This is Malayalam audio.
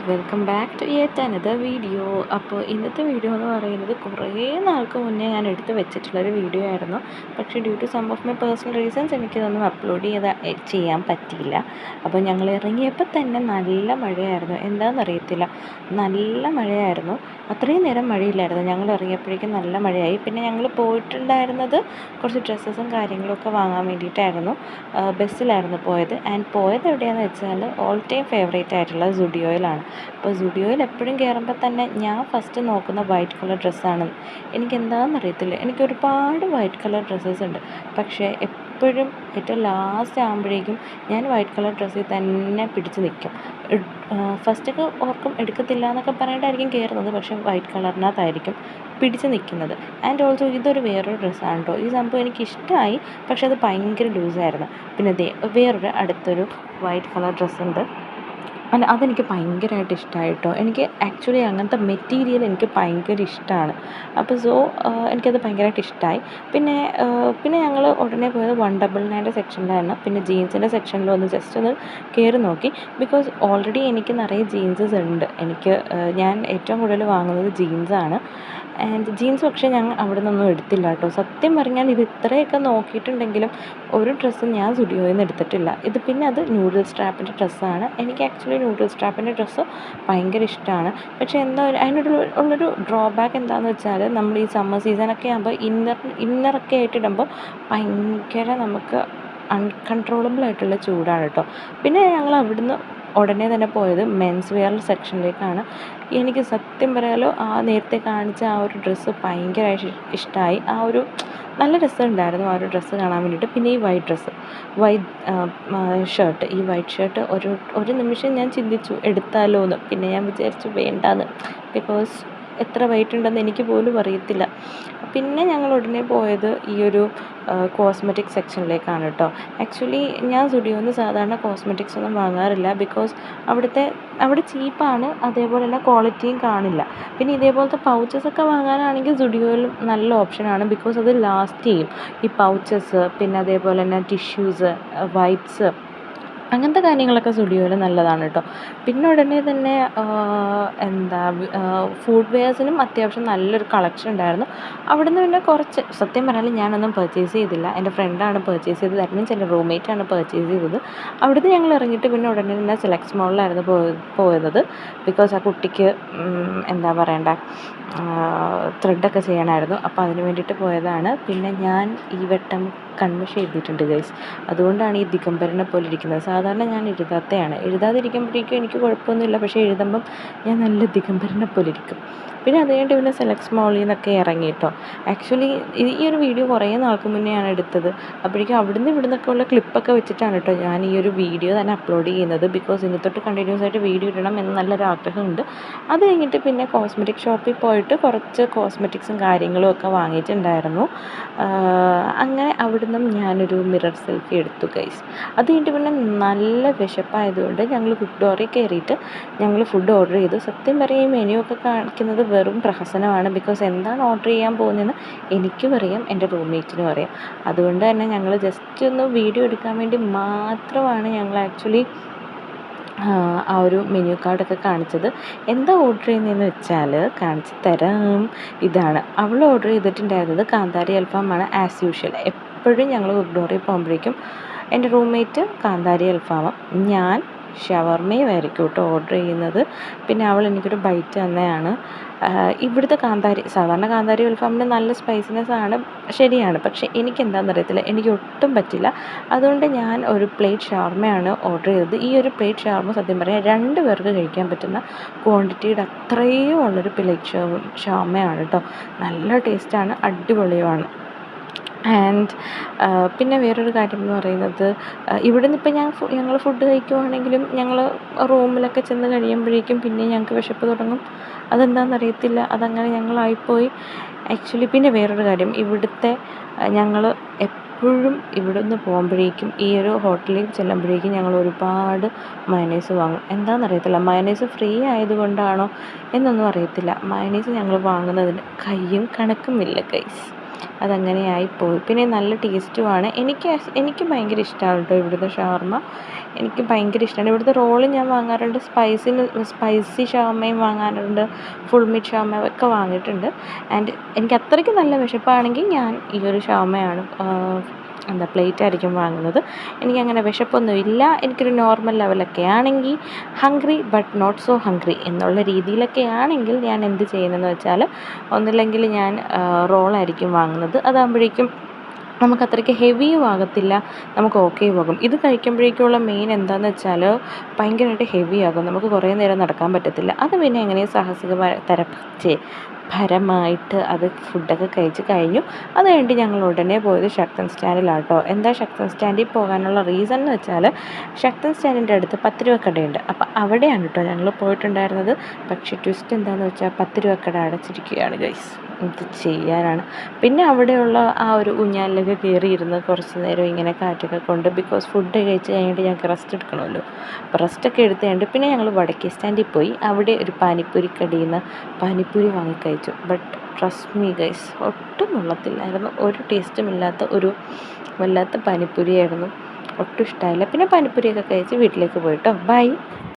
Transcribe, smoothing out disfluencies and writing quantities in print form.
Welcome back to yet another video. അപ്പോൾ ഇന്നത്തെ വീഡിയോ എന്ന് പറയുന്നത് കുറേ നാൾക്ക് മുന്നേ ഞാൻ എടുത്ത് വെച്ചിട്ടുള്ളൊരു വീഡിയോ ആയിരുന്നു. പക്ഷേ due to some of my personal reasons എനിക്കിതൊന്നും അപ്ലോഡ് ചെയ്യാൻ പറ്റിയില്ല. അപ്പോൾ ഞങ്ങൾ ഇറങ്ങിയപ്പോൾ തന്നെ നല്ല മഴയായിരുന്നു. എന്താണെന്നറിയത്തില്ല, നല്ല മഴയായിരുന്നു. അത്രയും നേരം മഴയില്ലായിരുന്നു. ഞങ്ങൾ ഇറങ്ങിയപ്പോഴേക്കും നല്ല മഴയായി. പിന്നെ ഞങ്ങൾ പോയിട്ടുണ്ടായിരുന്നത് കുറച്ച് ഡ്രസ്സസും കാര്യങ്ങളൊക്കെ വാങ്ങാൻ വേണ്ടിയിട്ടായിരുന്നു. ബസ്സിലായിരുന്നു പോയത്. ആൻഡ് പോയത് എവിടെയാണെന്ന് വെച്ചാൽ ഓൾ ടൈം ഫേവറേറ്റ് ആയിട്ടുള്ള സുഡിയോയിലാണ്. അപ്പോൾ സുഡിയോയിൽ എപ്പോഴും കയറുമ്പോൾ തന്നെ ഞാൻ ഫസ്റ്റ് നോക്കുന്ന വൈറ്റ് കളർ ഡ്രസ്സാണ്. എനിക്കെന്താണെന്നറിയത്തില്ല, എനിക്ക് ഒരുപാട് വൈറ്റ് കളർ ഡ്രസ്സസ് ഉണ്ട്. പക്ഷേ എപ്പോഴും ഏറ്റവും ലാസ്റ്റ് ആകുമ്പോഴേക്കും ഞാൻ വൈറ്റ് കളർ ഡ്രസ്സിൽ തന്നെ പിടിച്ച് നിൽക്കും. ഫസ്റ്റൊക്കെ ഓർക്കും എടുക്കത്തില്ല എന്നൊക്കെ പറഞ്ഞിട്ടായിരിക്കും കയറുന്നത്, പക്ഷേ വൈറ്റ് കളറിനകത്തായിരിക്കും പിടിച്ച് നിൽക്കുന്നത്. ആൻഡ് ഓൾസോ ഇതൊരു വേറൊരു ഡ്രസ്സാണ് കേട്ടോ. ഈ സംഭവം എനിക്കിഷ്ടമായി, പക്ഷേ അത് ഭയങ്കര ലൂസായിരുന്നു. പിന്നെ വേറൊരു അടുത്തൊരു വൈറ്റ് കളർ ഡ്രസ്സുണ്ട്. അതെനിക്ക് ഭയങ്കരമായിട്ട് ഇഷ്ടമായി കേട്ടോ. എനിക്ക് ആക്ച്വലി അങ്ങനത്തെ മെറ്റീരിയൽ എനിക്ക് ഭയങ്കര ഇഷ്ടമാണ്. അപ്പോൾ എനിക്കത് ഭയങ്കരമായിട്ട് ഇഷ്ടമായി. പിന്നെ ഞങ്ങൾ ഉടനെ പോയത് 199 സെക്ഷനിലാണ്. പിന്നെ ജീൻസിൻ്റെ സെക്ഷനിൽ ജസ്റ്റ് ഒന്ന് കയറി നോക്കി. ബിക്കോസ് ഓൾറെഡി എനിക്ക് നിറയെ ജീൻസസ് ഉണ്ട്. ഞാൻ ഏറ്റവും കൂടുതൽ വാങ്ങുന്നത് ജീൻസാണ്. ആൻഡ് ജീൻസ് പക്ഷേ ഞാൻ അവിടെ നിന്നൊന്നും എടുത്തില്ല കേട്ടോ. സത്യം പറഞ്ഞാൽ ഇത് ഇത്രയൊക്കെ നോക്കിയിട്ടുണ്ടെങ്കിലും ഒരു ഡ്രസ്സും ഞാൻ സുഡിയോയിൽ നിന്ന് എടുത്തിട്ടില്ല. പിന്നെ അത് ന്യൂഡിൽ സ്ട്രാപ്പിൻ്റെ ഡ്രസ്സാണ്. എനിക്ക് ആക്ച്വലി ന്യൂഡിൽ സ്ട്രാപ്പിൻ്റെ ഡ്രസ്സ് ഭയങ്കര ഇഷ്ടമാണ്. പക്ഷേ അതിനൊരു ഡ്രോബാക്ക് എന്താണെന്ന് വെച്ചാൽ, നമ്മൾ ഈ സമ്മർ സീസണൊക്കെ ആകുമ്പോൾ ഇന്നറൊക്കെ ആയിട്ടിടുമ്പോൾ ഭയങ്കര നമുക്ക് അൺകൺട്രോളബിൾ ആയിട്ടുള്ള ചൂടാണ് കേട്ടോ. പിന്നെ ഞങ്ങൾ അവിടുന്ന് ഉടനെ തന്നെ പോയത് മെൻസ് വെയർ സെക്ഷനിലേക്കാണ്. എനിക്ക് സത്യം പറയാലോ, നേരത്തെ കാണിച്ച ആ ഒരു ഡ്രസ്സ് ഭയങ്കരമായിട്ട് ഇഷ്ടമായി. നല്ല രസമുണ്ടായിരുന്നു ആ ഒരു ഡ്രസ്സ് കാണാൻ വേണ്ടിയിട്ട്. പിന്നെ ഈ വൈറ്റ് ഷർട്ട് ഒരു നിമിഷം ഞാൻ ചിന്തിച്ചു എടുത്താലോ എന്ന്. പിന്നെ ഞാൻ വിചാരിച്ചു വേണ്ടാന്ന്. ബിക്കോസ് എത്ര വെയിറ്റ് ഉണ്ടെന്ന് എനിക്ക് പോലും അറിയത്തില്ല. പിന്നെ ഞങ്ങൾ ഉടനെ പോയത് ഈ ഒരു കോസ്മെറ്റിക് സെക്ഷനിലേക്കാണ് കേട്ടോ. ആക്ച്വലി ഞാൻ സുഡിയോയിൽ നിന്ന് സാധാരണ കോസ്മെറ്റിക്സ് ഒന്നും വാങ്ങാറില്ല. ബിക്കോസ് അവിടെ ചീപ്പാണ്, അതേപോലെ തന്നെ ക്വാളിറ്റിയും കാണില്ല. പിന്നെ ഇതേപോലത്തെ പൗച്ചസൊക്കെ വാങ്ങാനാണെങ്കിൽ സുഡിയോയിൽ നല്ല ഓപ്ഷനാണ്. ബിക്കോസ് അത് ലാസ്റ്റ് ചെയ്യും, ഈ പൗച്ചസ്. പിന്നെ അതേപോലെ തന്നെ ടിഷ്യൂസ്, വൈപ്സ്, അങ്ങനത്തെ കാര്യങ്ങളൊക്കെ സുഡിയോയിൽ നല്ലതാണ് കേട്ടോ. പിന്നെ ഉടനെ തന്നെ ഫുഡ് വെയർസിനും അത്യാവശ്യം നല്ലൊരു കളക്ഷൻ ഉണ്ടായിരുന്നു. അവിടുന്ന് പിന്നെ കുറച്ച്, സത്യം പറഞ്ഞാൽ ഞാനൊന്നും പർച്ചേസ് ചെയ്തില്ല. എൻ്റെ ഫ്രണ്ടാണ് പർച്ചേസ് ചെയ്തത്. ദാറ്റ് മീൻസ് എൻ്റെ റൂംമേറ്റാണ് പർച്ചേസ് ചെയ്തത്. അവിടുന്ന് ഞങ്ങൾ ഇറങ്ങിയിട്ട് പിന്നെ ഉടനെ തന്നെ സെലക്ട്സ് മോളിലായിരുന്നു പോയത്. ബിക്കോസ് ആ കുട്ടിക്ക് ത്രെഡൊക്കെ ചെയ്യണമായിരുന്നു. അപ്പോൾ അതിന് വേണ്ടിയിട്ട് പോയതാണ്. പിന്നെ ഞാൻ ഈ വട്ടം കൺമഷി എഴുതിയിട്ടുണ്ട് ഗൈസ്. അതുകൊണ്ടാണ് ഈ ദിഗംബരനെ പോലെ ഇരിക്കുന്നത്. സാധാരണ ഞാൻ എഴുതാതിരിക്കുമ്പോഴേക്കും എനിക്ക് കുഴപ്പമൊന്നുമില്ല. പക്ഷേ എഴുതുമ്പം ഞാൻ നല്ല ദിഗംബരനെ പോലെ ഇരിക്കും. പിന്നെ അത് കഴിഞ്ഞിട്ട് പിന്നെ സെലക്ട്സ് മോളിൽ നിന്നൊക്കെ ഇറങ്ങി കേട്ടോ. ആക്ച്വലി ഈ ഒരു വീഡിയോ കുറേ നാൾക്ക് മുന്നെയാണ് എടുത്തത്. അപ്പോഴേക്കും ഇവിടുന്നൊക്കെ ഉള്ള ക്ലിപ്പൊക്കെ വെച്ചിട്ടാണ് കേട്ടോ ഞാൻ ഈ ഒരു വീഡിയോ തന്നെ അപ്ലോഡ് ചെയ്യുന്നത്. ബിക്കോസ് ഇനി തൊട്ട് കണ്ടിന്യൂസ് ആയിട്ട് വീഡിയോ ഇടണം എന്ന് നല്ലൊരു ആഗ്രഹമുണ്ട്. അത് കഴിഞ്ഞിട്ട് പിന്നെ കോസ്മെറ്റിക് ഷോപ്പിൽ പോയിട്ട് കുറച്ച് കോസ്മെറ്റിക്സും കാര്യങ്ങളും ഒക്കെ വാങ്ങിയിട്ടുണ്ടായിരുന്നു. അങ്ങനെ അവിടുന്ന് ഞാനൊരു മിറർ സെൽഫി എടുത്തു ഗൈസ്. അത് കഴിഞ്ഞിട്ട് പിന്നെ നല്ല വിശപ്പായതുകൊണ്ട് ഞങ്ങൾ ഫുഡ് കയറിയിട്ട് ഞങ്ങൾ ഫുഡ് ഓർഡർ ചെയ്തു. സത്യം പറയും, മെനു ഒക്കെ കാണിക്കുന്നത് വെറും പ്രഹസനമാണ്. ബിക്കോസ് എന്താണ് ഓർഡർ ചെയ്യാൻ പോകുന്നതെന്ന് എനിക്കും അറിയാം, എൻ്റെ റൂംമേറ്റിനും അറിയാം. അതുകൊണ്ട് തന്നെ ഞങ്ങൾ ജസ്റ്റ് ഒന്ന് വീഡിയോ എടുക്കാൻ വേണ്ടി മാത്രമാണ് ഞങ്ങൾ ആക്ച്വലി ആ ഒരു മെനു കാർഡൊക്കെ കാണിച്ചത്. എന്താ ഓർഡർ ചെയ്യുന്നതെന്ന് വെച്ചാൽ കാണിച്ച് തരാം. ഇതാണ്. അവൾ ഓർഡർ ചെയ്തിട്ടുണ്ടായിരുന്നത് കാന്താരി അൽഫാമാണ് ആസ് യൂഷ്വൽ. എപ്പോഴും ഞങ്ങൾ ഗുഡ്ഡോറിൽ പോകുമ്പോഴേക്കും എൻ്റെ റൂംമേറ്റ് കാന്താരി അൽഫാമും ഞാൻ ഷവർമയുമായിരിക്കും കേട്ടോ ഓർഡർ ചെയ്യുന്നത്. പിന്നെ അവൾ എനിക്കൊരു ബൈറ്റ് തന്നെയാണ്. ഇവിടുത്തെ സാധാരണ കാന്താരി അൽഫാമിന് നല്ല സ്പൈസിനെസ് ആണ്, ശരിയാണ്. പക്ഷേ എനിക്കെന്താണെന്നറിയത്തില്ല, എനിക്ക് ഒട്ടും പറ്റില്ല. അതുകൊണ്ട് ഞാൻ ഒരു പ്ലേറ്റ് ഷവർമയാണ് ഓർഡർ ചെയ്തത്. ഈ ഒരു പ്ലേറ്റ് ഷവർമ സത്യം പറയാം 2 പേർക്ക് കഴിക്കാൻ പറ്റുന്ന ക്വാണ്ടിറ്റിയുടെ അത്രയും ഉള്ളൊരു പ്ലേറ്റ് ഷവർമയാണ് കേട്ടോ. നല്ല ടേസ്റ്റാണ്, അടിപൊളിയുമാണ്. ആൻഡ് പിന്നെ വേറൊരു കാര്യം എന്ന് പറയുന്നത്, ഇവിടുന്ന് ഇപ്പം ഞങ്ങൾ ഫുഡ് കഴിക്കുവാണെങ്കിലും ഞങ്ങൾ റൂമിലൊക്കെ ചെന്ന് കഴിയുമ്പോഴേക്കും പിന്നെ ഞങ്ങൾക്ക് വിശപ്പ് തുടങ്ങും. അതെന്താണെന്നറിയത്തില്ല, അതങ്ങനെ ഞങ്ങളായിപ്പോയി ആക്ച്വലി. പിന്നെ വേറൊരു കാര്യം, ഞങ്ങൾ എപ്പോഴും ഇവിടുന്ന് പോകുമ്പോഴേക്കും ഈ ഒരു ഹോട്ടലിൽ ചെല്ലുമ്പോഴേക്കും ഞങ്ങൾ ഒരുപാട് മയണൈസ് വാങ്ങും. എന്താണെന്നറിയത്തില്ല, മയണൈസ് ഫ്രീ ആയതുകൊണ്ടാണോ എന്നൊന്നും അറിയത്തില്ല. മയണൈസ് ഞങ്ങൾ വാങ്ങുന്നതിന് കയ്യും കണക്കുമില്ല ഗൈസ്. അതങ്ങനെ ആയിപ്പോയി. പിന്നെ നല്ല ടേസ്റ്റുമാണ്. എനിക്ക് ഭയങ്കര ഇഷ്ടമാണ് കേട്ടോ ഇവിടുത്തെ ഷവർമ്മ. എനിക്ക് ഭയങ്കര ഇഷ്ടമാണ്. ഇവിടുത്തെ റോള് ഞാൻ വാങ്ങാറുണ്ട്, സ്പൈസി ഷവർമ്മയും വാങ്ങാറുണ്ട്, ഫുൾ മീറ്റ് ഷവർമ്മ ഒക്കെ വാങ്ങിയിട്ടുണ്ട്. ആൻഡ് എനിക്ക് അത്രയ്ക്ക് നല്ല വിശപ്പാണെങ്കിൽ ഞാൻ ഈ ഒരു ഷവർമ്മയാണ് പ്ലേറ്റ് ആയിരിക്കും വാങ്ങുന്നത്. എനിക്കങ്ങനെ വിശപ്പൊന്നുമില്ല, എനിക്കൊരു നോർമൽ ലെവലൊക്കെ ആണെങ്കിൽ, hungry but not so hungry എന്നുള്ള രീതിയിലൊക്കെ ആണെങ്കിൽ ഞാൻ എന്ത് ചെയ്യുന്നതെന്ന് വെച്ചാൽ, ഒന്നില്ലെങ്കിൽ ഞാൻ റോളായിരിക്കും വാങ്ങുന്നത്. അതാകുമ്പോഴേക്കും നമുക്ക് അത്രയ്ക്ക് ഹെവിയും ആകത്തില്ല, നമുക്ക് ഓക്കെയും ആകും. ഇത് കഴിക്കുമ്പോഴേക്കുള്ള മെയിൻ എന്താണെന്ന് വെച്ചാൽ ഭയങ്കരമായിട്ട് ഹെവി ആകും, നമുക്ക് കുറേ നേരം നടക്കാൻ പറ്റത്തില്ല. അത് പിന്നെ എങ്ങനെയും പരമായിട്ട് അത് ഫുഡൊക്കെ കഴിച്ച് കഴിഞ്ഞു. അത് കഴിഞ്ഞിട്ട് ഞങ്ങൾ ഉടനെ പോയത് ശക്തൻ സ്റ്റാൻഡിലാട്ടോ. എന്താ ശക്തൻ സ്റ്റാൻഡിൽ പോകാനുള്ള റീസൺ എന്ന് വെച്ചാൽ, ശക്തൻ സ്റ്റാൻഡിൻ്റെ അടുത്ത് 10 രൂപ കടയുണ്ട്. അപ്പോൾ അവിടെയാണ് കേട്ടോ ഞങ്ങൾ പോയിട്ടുണ്ടായിരുന്നത്. പക്ഷേ ട്വിസ്റ്റ് എന്താണെന്ന് വെച്ചാൽ 10 രൂപ കട അടച്ചിരിക്കുകയാണ് ഗൈസ്. എന്ത് ചെയ്യാനാണ്. പിന്നെ അവിടെയുള്ള ആ ഒരു ഊഞ്ഞാലിലൊക്കെ കയറിയിരുന്ന് കുറച്ച് നേരം ഇങ്ങനെ കാറ്റൊക്കെ കൊണ്ട്, ബിക്കോസ് ഫുഡ് കഴിച്ച് കഴിഞ്ഞിട്ട് ഞങ്ങൾക്ക് റെസ്റ്റ് എടുക്കണമല്ലോ. അപ്പോൾ റെസ്റ്റൊക്കെ എടുത്ത് കഴിഞ്ഞിട്ട് പിന്നെ ഞങ്ങൾ വടക്കേ സ്റ്റാൻഡിൽ പോയി. അവിടെ ഒരു പാനിപ്പൂരി കടയിൽ നിന്ന് പാനിപ്പൂരി വാങ്ങി കഴിച്ചു. ബട്ട് ട്രസ്റ്റ് മീ ഗൈസ്, ഒട്ടും കൊള്ളത്തില്ലായിരുന്നു. ഒരു ടേസ്റ്റും ഇല്ലാത്ത ഒരു വല്ലാത്ത പാനിപ്പൂരിയായിരുന്നു. ഒട്ടും ഇഷ്ടമായില്ല. പിന്നെ പാനിപ്പൂരിയൊക്കെ കഴിച്ച് വീട്ടിലേക്ക് പോയിട്ടോ. ബൈ.